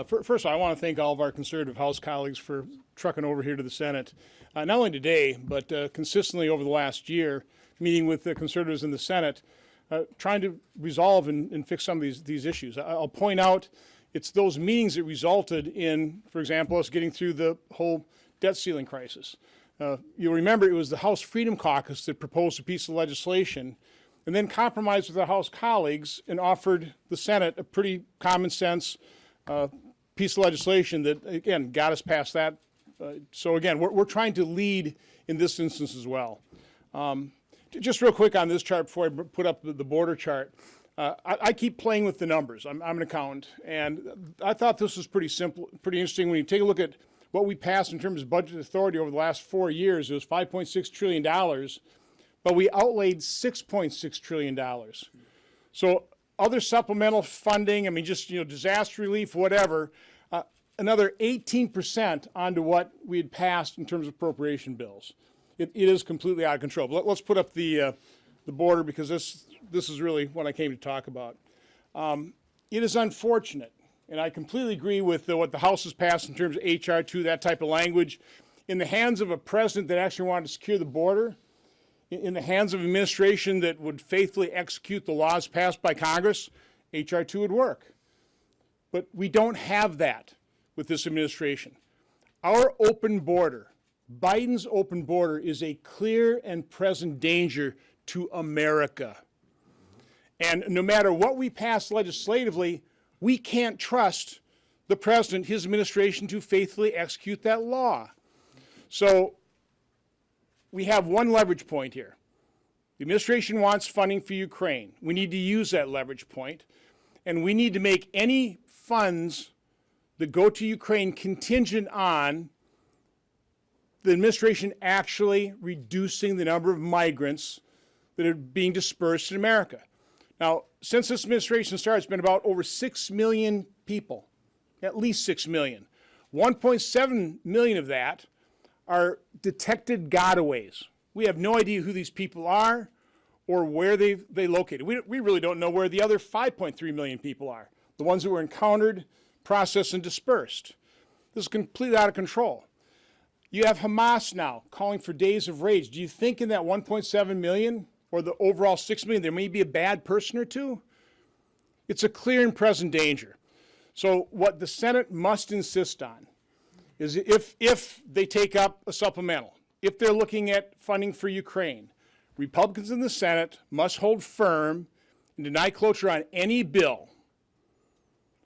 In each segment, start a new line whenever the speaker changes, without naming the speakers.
First of all, I want to thank all of our conservative House colleagues for trucking over here to the Senate, not only today, but consistently over the last year, meeting with the conservatives in the Senate, trying to resolve and fix some of these issues. I'll point out it's those meetings that resulted in, for example, us getting through the whole debt ceiling crisis. You'll remember it was the House Freedom Caucus that proposed a piece of legislation and then compromised with our House colleagues and offered the Senate a pretty common sense piece of legislation that, again, got us past that. So again, we're trying to lead in this instance as well. Just real quick on this chart before I put up the border chart. I keep playing with the numbers. I'm an accountant, and I thought this was pretty simple, pretty interesting. When you take a look at what we passed in terms of budget authority over the last 4 years, it was $5.6 trillion, but we outlaid $6.6 trillion. So other supplemental funding, I mean, just, disaster relief, whatever, another 18% onto what we had passed in terms of appropriation bills. It is completely out of control. But let's put up the border, because this is really what I came to talk about. It is unfortunate, and I completely agree with what the House has passed in terms of H.R. 2, that type of language, in the hands of a president that actually wanted to secure the border, in the hands of an administration that would faithfully execute the laws passed by Congress, H.R. 2 would work. But we don't have that with this administration. Our open border, Biden's open border, is a clear and present danger to America. And no matter what we pass legislatively, we can't trust the president, his administration, to faithfully execute that law. So we have one leverage point here. The administration wants funding for Ukraine. We need to use that leverage point, and we need to make any funds that go to Ukraine contingent on the administration actually reducing the number of migrants that are being dispersed in America. Now, since this administration started, it's been about over 6 million people, at least 6 million. 1.7 million of that are detected gotaways. We have no idea who these people are or where they located. We really don't know where the other 5.3 million people are, the ones that were encountered, processed, and dispersed. This is completely out of control. You have Hamas now calling for days of rage. Do you think in that 1.7 million or the overall 6 million there may be a bad person or two? It's a clear and present danger. So what the Senate must insist on is if they take up a supplemental, if they're looking at funding for Ukraine, Republicans in the Senate must hold firm and deny cloture on any bill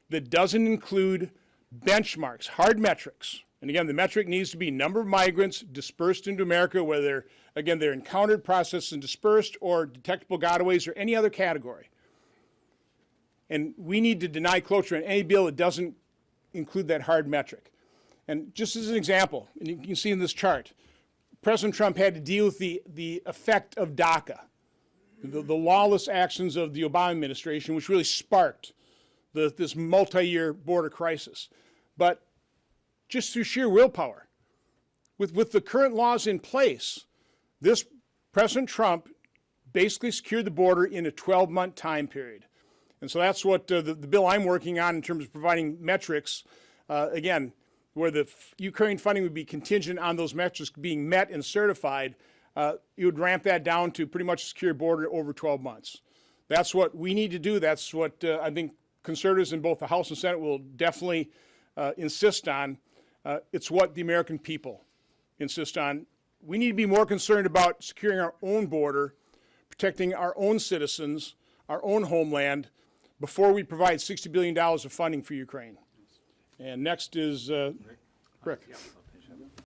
that doesn't include benchmarks, hard metrics. And again, the metric needs to be number of migrants dispersed into America, whether, again, they're encountered, processed, and dispersed, or detectable gotaways, or any other category. And we need to deny cloture on any bill that doesn't include that hard metric. And just as an example, and you can see in this chart, President Trump had to deal with the effect of DACA, the lawless actions of the Obama administration, which really sparked this multi-year border crisis. But just through sheer willpower, with the current laws in place, this President Trump basically secured the border in a 12-month time period. And so that's what the bill I'm working on in terms of providing metrics, again, where the Ukraine funding would be contingent on those metrics being met and certified, you would ramp that down to pretty much a secure border over 12 months. That's what we need to do. That's what I think conservatives in both the House and Senate will definitely insist on. It's what the American people insist on. We need to be more concerned about securing our own border, protecting our own citizens, our own homeland, before we provide $60 billion of funding for Ukraine. And next is Rick.
Yeah.